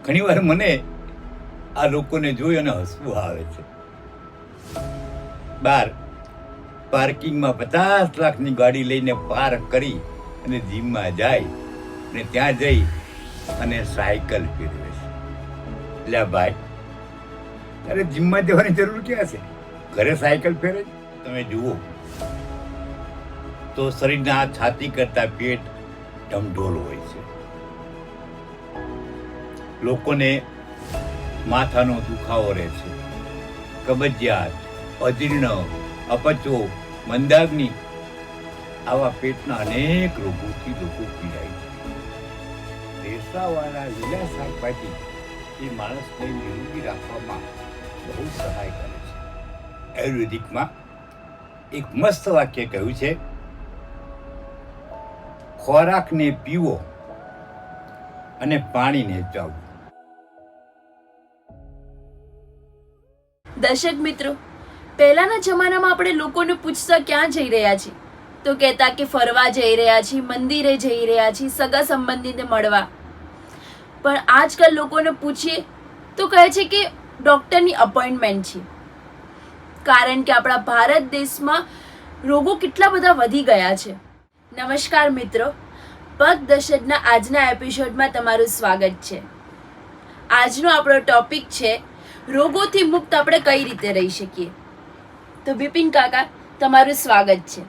ઘણીવાર મને આ લોકોને જોઈ અને હસવું આવે છે. બહાર પાર્કિંગમાં 50 લાખની ગાડી લઈને પાર્ક કરી અને જીમમાં જાય અને ત્યાં જઈ અને સાયકલ ફેરવે છે. એટલે ભાઈ, તારે જીમમાં જવાની જરૂર ક્યાં છે? ઘરે સાયકલ ફેરે. તમે જુઓ તો શરીરના છાતી કરતા પેટ ઢમઢોલ હોય છે. લોકોને માથાનો દુખાવો રહે છે, કબજિયાત, અજીર્ણ, અપચો, મંદાગ્નિ, આવા પેટના અનેક રોગોથી લોકો પીડાય છે. રેસાવાળા લીલા શાકભાજી એ માણસને નિરોગી રાખવામાં બહુ સહાય કરે છે. આયુર્વેદિકમાં એક મસ્ત વાક્ય કહ્યું છે, ખોરાકને પીવો અને પાણીને ચાવો. દર્શક મિત્રો, પહેલાના જમાનામાં આપણે લોકોને પૂછતા ક્યાં જઈ રહ્યા છીએ તો કહેતા કે ફરવા જઈ રહ્યા છીએ, મંદિરે જઈ રહ્યા છીએ, સગા સંબંધીને મળવા. પણ આજકાલ લોકોને પૂછીએ તો કહે છે કે ડૉક્ટરની અપોઇન્ટમેન્ટ છે. કારણ કે આપણા ભારત દેશમાં રોગો કેટલા બધા વધી ગયા છે. નમસ્કાર મિત્રો, પગદર્શનના આજના એપિસોડમાં તમારું સ્વાગત છે. આજનો આપણો ટોપિક છે રોગોથી મુક્ત આપણે કઈ રીતે રહી શકીએ. તો બિપિન કાકા, તમારું સ્વાગત છે.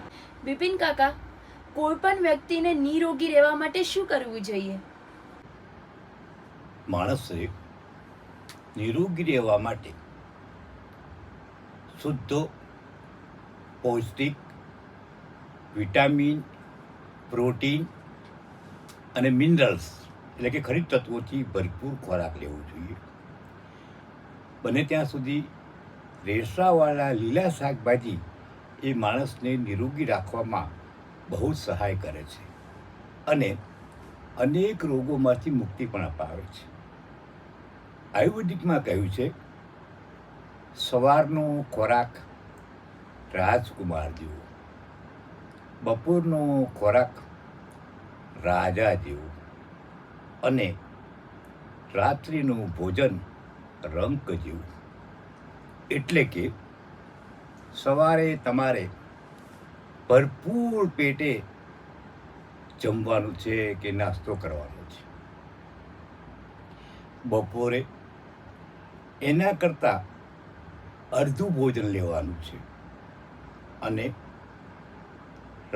બિપિન કાકા, કોઈ પણ વ્યક્તિને નિરોગી રહેવા માટે શું કરવું જોઈએ? માણસે નિરોગી રહેવા માટે શુદ્ધ, પૌષ્ટિક, વિટામિન, પ્રોટીન અને મિનરલ્સ એટલે કે ખનિજ તત્વોથી ભરપૂર ખોરાક લેવો જોઈએ. બને ત્યાં સુધી રેસાવાળા લીલા શાકભાજી એ માણસને નિરોગી રાખવામાં બહુ સહાય કરે છે અને અનેક રોગોમાંથી મુક્તિ પણ અપાવે છે. આયુર્વેદિકમાં કહ્યું છે, સવારનો ખોરાક રાજકુમાર જેવો, બપોરનો ખોરાક રાજા જેવો અને રાત્રિનું ભોજન રંક જેવું. એટલે કે સવારે તમારે ભરપૂર પેટે જમવાનું છે કે નાસ્તો કરવાનો છે. બપોરે એના કરતાં અડધું ભોજન લેવાનું છે અને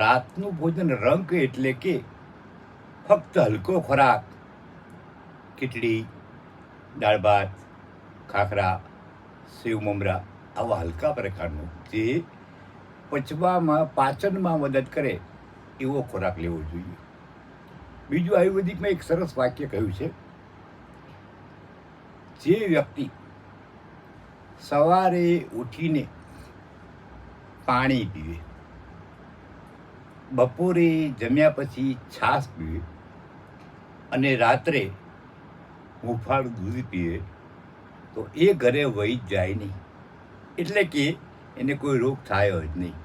રાતનું ભોજન રંક એટલે કે ફક્ત હલકો ખોરાક, ખીચડી, દાળ ભાત, ખાખરા, સેવ મમરા, આવા હલકા પ્રકારનું જે પચવામાં, પાચનમાં મદદ કરે એવો ખોરાક લેવો જોઈએ. બીજું, આયુર્વેદિકમાં એક સરસ વાક્ય કહ્યું છે, જે વ્યક્તિ સવારે ઉઠીને પાણી પીવે, બપોરે જમ્યા પછી છાશ પીવે અને રાત્રે હૂંફાળું દૂધ પીવે તો એ ઘરે વહી જ જાય નહીં. એટલે કે એને કોઈ રોગ થાય જ નહીં.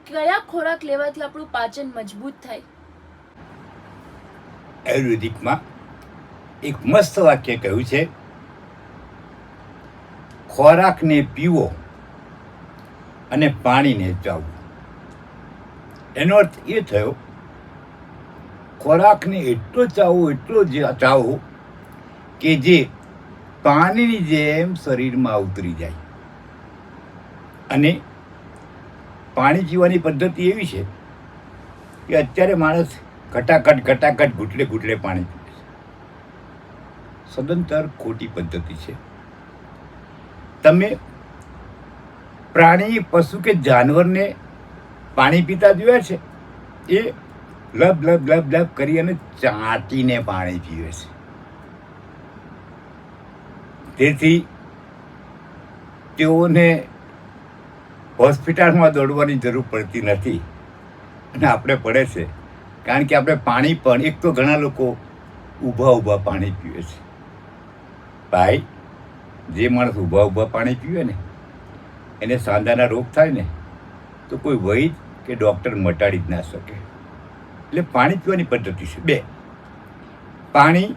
કયા ખોરાક લેવાથી આપણું પાચન મજબૂત થાય? આયુર્વેદિકમાં એક મસ્ત વાક્ય કહ્યું છે, ખોરાકને પીવો અને પાણીને ચાવો. એનો અર્થ એ થયો, ખોરાકને એટલો ચાવો કે જે પાણીની જેમ શરીરમાં ઉતરી જાય. અને પાણી પીવાની પદ્ધતિ એવી છે કે અત્યારે માણસ ઘટાઘટ ઘૂંટડે પાણી પીવે છે. સદંતર ખોટી પદ્ધતિ છે. તમે પ્રાણી, પશુ કે જાનવરને પાણી પીતા જોયા છે? એ લબ લબ લબ લબ કરી અને ચાટીને પાણી પીવે છે. તેથી તેઓને હોસ્પિટલમાં દોડવાની જરૂર પડતી નથી અને આપણે પડે છે. કારણ કે આપણે પાણી પણ, એક તો ઘણા લોકો ઊભા પાણી પીવે છે. ભાઈ, જે માણસ ઊભા પાણી પીવે ને એને સાંધાના રોગ થાય ને તો કોઈ વૈદ કે ડૉક્ટર મટાડી જ ના શકે. એટલે પાણી પીવાની પદ્ધતિ છે બે. પાણી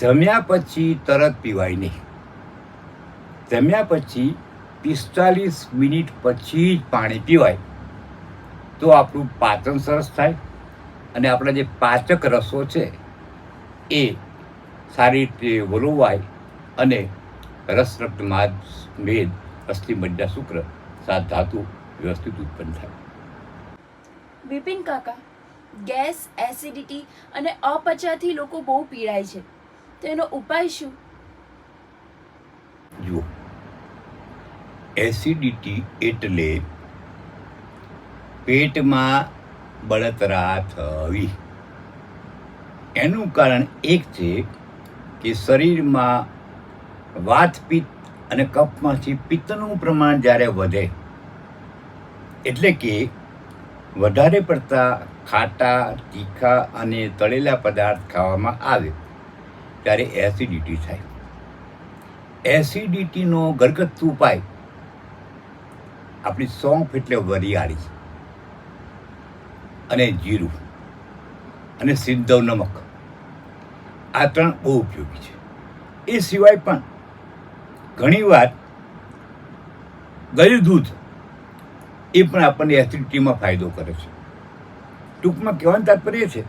જમ્યા પછી તરત પીવાય નહીં. જમ્યા પછી 45 મિનિટ પછી જ પાણી પીવાય, તો આપણું પાચન સરસ થાય અને આપણા જે પાચક રસો છે એ સારી રીતે વલોવાય અને રસ રક્ત માદ મેદ અસ્થિ મજ્જા શુક્ર 7 ધાતુ વ્યવસ્થિત ઉત્પન્ન થાય. બિપિન કાકા, ગેસ, એસિડિટી અને અપચાથી લોકો બહુ પીડાય છે, તો એનો ઉપાય શું? જુઓ, એસિડિટી એટલે પેટમાં બળતરા થવી. એનું કારણ એક છે કે શરીરમાં વાત પિત્ત અને કફમાંથી પિત્તનું પ્રમાણ જ્યારે વધે, એટલે કે વધારે પડતા ખાટા, તીખા અને તળેલા પદાર્થ ખાવામાં આવે ત્યારે એસિડિટી થાય. એસિડિટીનો ઘરગથ્થુ ઉપાય આપણી સોંફ એટલે વરિયાળી અને જીરું અને સિંધવ નમક, આ 3 બહુ ઉપયોગી છે. એ સિવાય પણ ઘણીવાર ગળ્યું દૂધ એ પણ આપણને એસિડિટીમાં ફાયદો કરે છે. ટૂંકમાં કહેવાનું તાત્પર્ય છે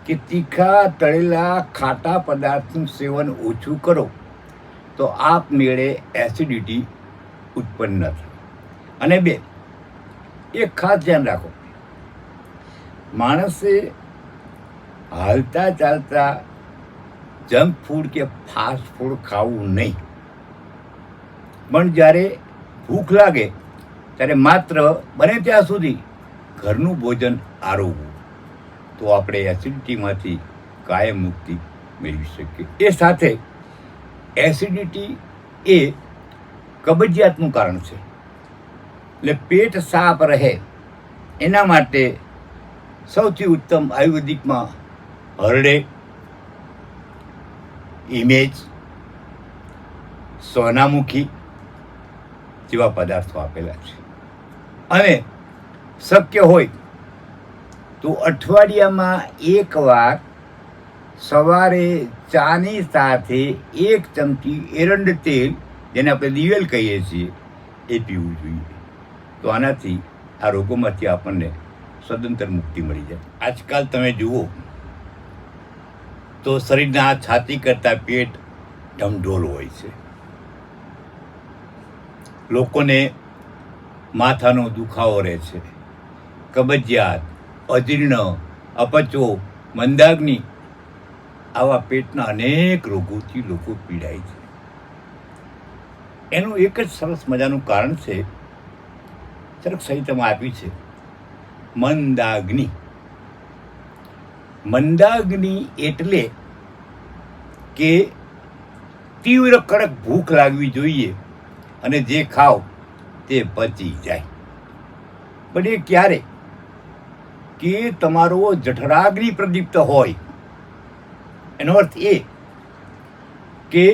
કે તીખા, તળેલા, ખાટા પદાર્થનું સેવન ઓછું કરો તો આપમેળે એસિડિટી ઉત્પન્ન ન થાય. અને 2, એક ખાસ ધ્યાન રાખો, માણસે હાલતા ચાલતા જંક ફૂડ કે ફાસ્ટ ફૂડ ખાવું નહીં, પણ જ્યારે ભૂખ લાગે ત્યારે માત્ર બને ત્યાં સુધી ઘરનું ભોજન આરોગવું, તો આપણે એસિડિટીમાંથી કાયમ મુક્તિ મેળવી શકીએ. એ સાથે એસિડિટી એ કબજિયાતનું કારણ છે, એટલે પેટ સાફ રહે એના માટે સૌથી ઉત્તમ આયુર્વેદિકમાં હરડે, ઇમેજ, સોનામુખી જેવા પદાર્થો આપેલા છે. અને શક્ય હોય તો અઠવાડિયામાં 1 વાર સવારે ચાની સાથે 1 ચમચી એરંડ તેલ, જેને આપણે દિવેલ કહીએ છીએ, એ પીવું જોઈએ. તો આનાથી આ રોગોમાંથી આપણને સદંતર મુક્તિ મળી જાય. આજકાલ તમે જુઓ તો શરીરના છાતી કરતાં પેટ ઢમઢોલ હોય છે. લોકોને માથાનો દુખાવો રહે છે, કબજિયાત, અજીર્ણ, અપચો, મંદાગ્નિ, આવા પેટના અનેક રોગોથી લોકો પીડાય છે. એનું એક જ સરસ મજાનું કારણ છે, ચરક સંહિતામાં આપ્યું છે, મંદાગ્નિ. મંદાગ્નિ એટલે કે તીવ્ર કડક ભૂખ લાગવી જોઈએ અને જે ખાવ તે પચી જાય. પણ એ ક્યારે? કે તમારો જઠરાગ્નિ પ્રદીપ્ત હોય. એનો અર્થ એ કે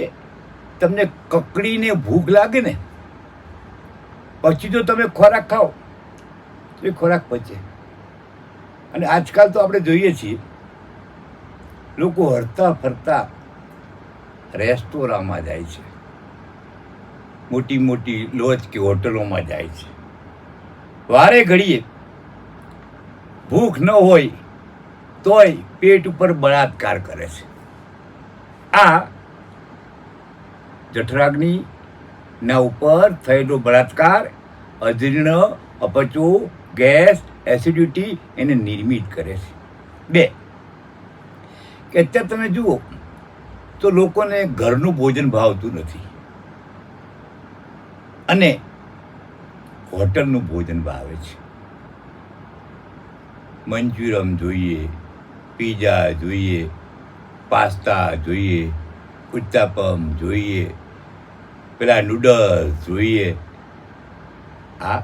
તમને કકડીને ભૂખ લાગે ને, પછી તો તમે ખોરાક ખાઓ તો એ ખોરાક પચે. અને આજકાલ તો આપણે જોઈએ છીએ લોકો હરતા ફરતા રેસ્ટોરાંમાં જાય છે, મોટી મોટી લોજ કે હોટલોમાં જાય છે. વારે ઘડીએ ભૂખ ન હોય તોય પેટ ઉપર બળાત્કાર કરે છે. આ જઠરાગ્નિના ઉપર થયેલો બળાત્કાર અજીર્ણ, અપચો, ગેસ, એસિડિટી એને નિર્મિત કરે છે. 2, કે અત્યારે તમે જુઓ તો લોકોને ઘરનું ભોજન ભાવતું નથી અને હોટલનું ભોજન ભાવે છે. મંચુરિયમ જોઈએ, પીઝા જોઈએ, પાસ્તા જોઈએ, ઉત્તાપમ જોઈએ, પેલા નૂડલ્સ જોઈએ. આ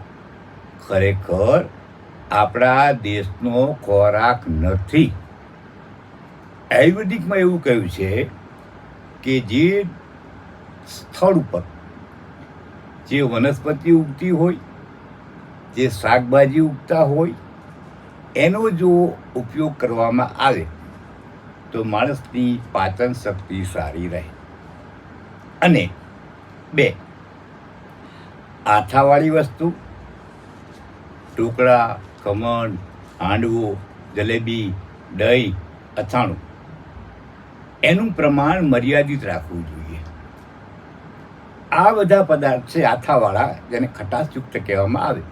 ખરેખર આપણા દેશનો ખોરાક નથી. આયુર્વેદિકમાં એવું કહ્યું છે કે જે સ્થળ ઉપર જે વનસ્પતિ ઉગતી હોય, જે શાકભાજી ઉગતા હોય, એનો જો ઉપયોગ કરવામાં આવે તો માણસની પાચન શક્તિ સારી રહે. અને 2, આથાવાળી વસ્તુ, ઢોકળા, ખમણ, હાંડવો, જલેબી, દહીં, અથાણું, એનું પ્રમાણ મર્યાદિત રાખવું જોઈએ. આ બધા પદાર્થ છે આથાવાળા, જેને ખટાશયુક્ત કહેવામાં આવે,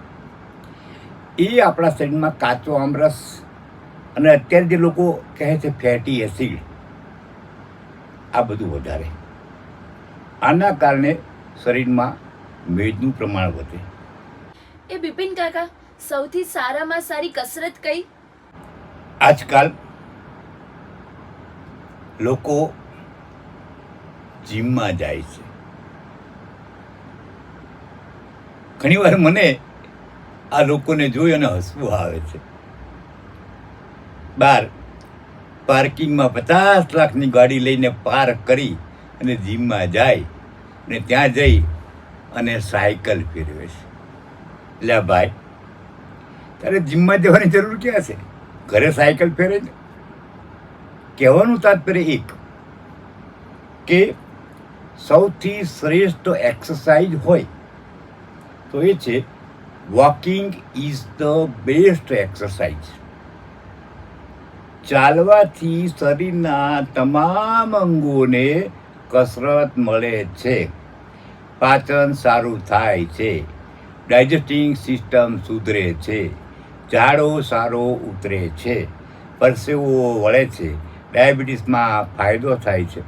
એ આપણા શરીરમાં કાચો આમરસ અને અત્યારે જે લોકો કહે છે ફેટી એસિડ, આ બધું વધારે. આના કારણે શરીરમાં મેદનું પ્રમાણ વધે. એ બિપિન કાકા, સૌથી સારામાં સારી કસરત કઈ? આજકાલ લોકો જીમમાં જાય છે. ઘણીવાર મને આ લોકોને જોઈ અને હસવું આવે છે. બહાર પાર્કિંગમાં 50 લાખની ગાડી લઈને પાર્ક કરી અને જીમમાં જાય અને ત્યાં જઈ અને સાયકલ ફેરવે છે. એટલે ભાઈ, તારે જીમમાં જવાની જરૂર ક્યાં છે? ઘરે સાયકલ ફેરે છે. કહેવાનું તાત્પર્ય એક કે સૌથી શ્રેષ્ઠ એક્સરસાઇઝ હોય તો એ છે walking is the best exercise. ચાલવાથી શરીરના તમામ અંગોને કસરત મળે છે, પાચન સારું થાય છે, ડાયજેસ્ટિંગ સિસ્ટમ સુધરે છે, ઝાડો સારો ઉતરે છે, પરસેવો વળે છે, ડાયાબિટીસમાં ફાયદો થાય છે.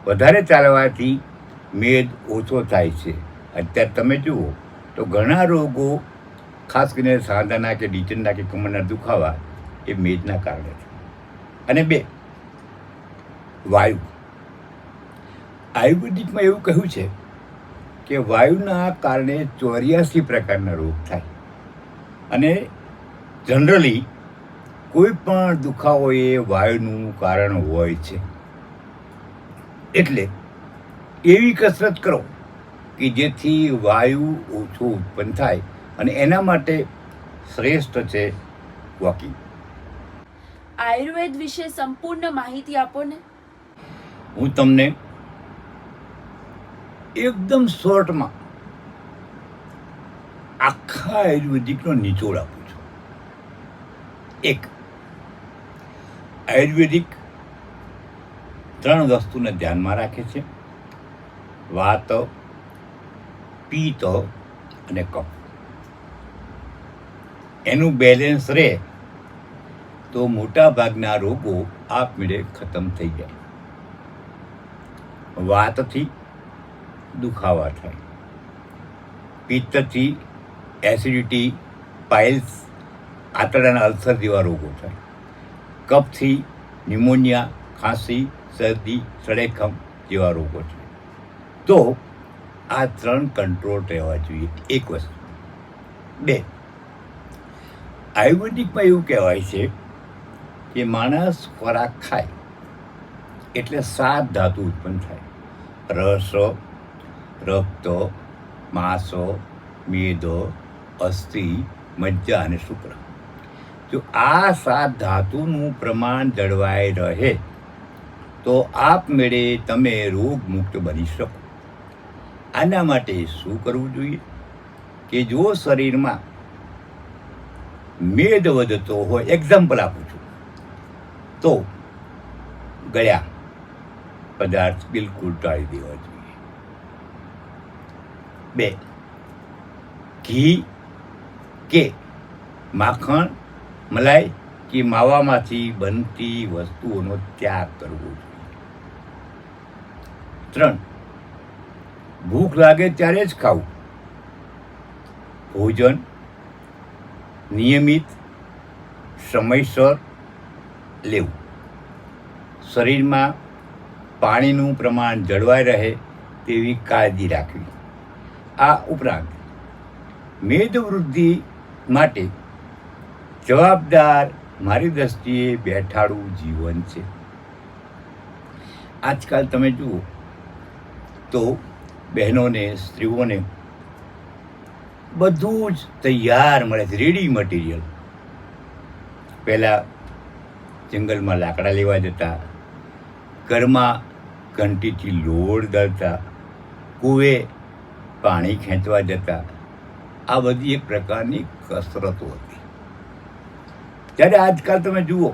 વધારે ચાલવાથી મેદ ઓછો થાય છે. અત્યારે તમે જુઓ તો ઘણા રોગો, ખાસ કરીને સાંધાના કે નીચેના કે કમરના દુખાવા, એ મેદના કારણે છે. અને 2, વાયુ. આયુર્વેદિકમાં એવું કહ્યું છે કે વાયુના કારણે 84 પ્રકારના રોગ થાય. અને જનરલી કોઈ પણ દુખાવો એ વાયુનું કારણ હોય છે. એટલે એવી કસરત કરો કે જેથી વાયુ ઓછું ઉત્પન્ન થાય, અને એના માટે શ્રેષ્ઠ છે વોકિંગ. આયુર્વેદ વિશે સંપૂર્ણ માહિતી આપો ને. હું તમને એકદમ શોર્ટમાં આખા આયુર્વેદિકનો નિચોડ આપું છું. 1, આયુર્વેદિક 3 વસ્તુને ધ્યાનમાં રાખે છે: વાત, પિત્ત અને કફ. એનું બેલેન્સ રહે તો મોટા ભાગના રોગો આપમેળે ખતમ થઈ જાય. વાતથી દુખાવા થાય, પિત્તથી એસિડિટી, પાઇલ્સ, આંતરડાના અલ્સર જેવા રોગો થાય, કફથી ન્યુમોનિયા, ખાંસી, શરદી, સળેખમ જેવા રોગો થાય. તો આ 3 કંટ્રોલ રહેવા જોઈએ. એક વસ્તુ. 2, આયુર્વેદિકમાં એવું કહેવાય છે કે માણસ ખોરાક ખાય એટલે 7 ધાતુ ઉત્પન્ન થાય: રસ, રક્ત, માંસ, મેદ, અસ્થિ, મજ્જા અને શુક્ર. જો આ 7 ધાતુનું પ્રમાણ જળવાઈ રહે તો આપમેળે તમે રોગમુક્ત બની શકો. આના માટે શું કરવું જોઈએ કે જો શરીરમાં મેદ વધતો હોય, એક્ઝામ્પલ આપું છું, તો ગળ્યા પદાર્થ બિલકુલ ટાળી દેવા જોઈએ. 2, ઘી કે માખણ, મલાઈ કે માવામાંથી બનતી વસ્તુઓનો ત્યાગ કરવો જોઈએ. 3, ભૂખ લાગે ત્યારે જ ખાવું. ભોજન નિયમિત સમયસર લેવું. શરીરમાં પાણીનું પ્રમાણ જળવાઈ રહે તેવી કાળજી રાખવી. આ ઉપરાંત મેદ વૃદ્ધિ માટે જવાબદાર મારી દ્રષ્ટિએ બેઠાડું જીવન છે. આજકાલ તમે જુઓ તો બહેનોને, સ્ત્રીઓને બધું જ તૈયાર મળે છે, રેડી મટીરિયલ. પહેલાં જંગલમાં લાકડા લેવા જતા, ઘરમાં ઘંટીથી લોટ દળતા, કૂવે પાણી ખેંચવા જતા. આ બધી એક પ્રકારની કસરતો હતી. ત્યારે આજકાલ તમે જુઓ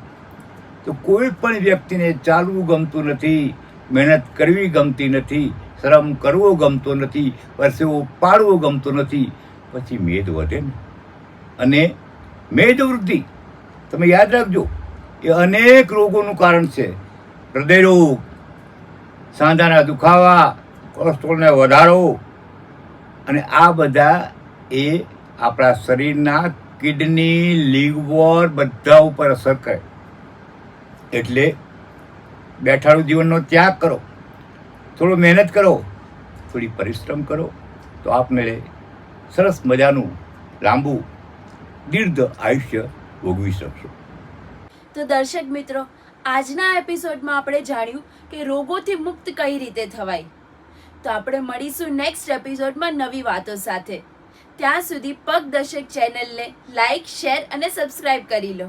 તો કોઈ પણ વ્યક્તિને ચાલવું ગમતું નથી, મહેનત કરવી ગમતી નથી, શ્રમ કરવો ગમતો નથી, પરસેવો પાડવો ગમતો નથી. પછી મેદ વધે ને, અને મેદ વૃદ્ધિ તમે યાદ રાખજો એ અનેક રોગોનું કારણ છે. હૃદય રોગ, સાંધાના દુખાવા, કોલેસ્ટ્રોલનો વધારો, અને આ બધા એ આપણા શરીરના કિડની, લીવર બધા ઉપર અસર કરે. એટલે બેઠાડું જીવનનો ત્યાગ કરો, થોડો મહેનત કરો, થોડી પરિશ્રમ કરો, તો આપને સરસ મજાનું લાંબુ દીર્ઘ આયુષ્ય ભોગવી શકશો. તો દર્શક મિત્રો, આજના એપિસોડમાં આપણે જાણ્યું કે રોગોથી મુક્ત કઈ રીતે થવાય. તો આપણે મળીશું નેક્સ્ટ એપિસોડમાં નવી વાતો સાથે. ત્યાં સુધી પગદર્શક ચેનલને લાઈક, શેર અને સબસ્ક્રાઇબ કરી લો.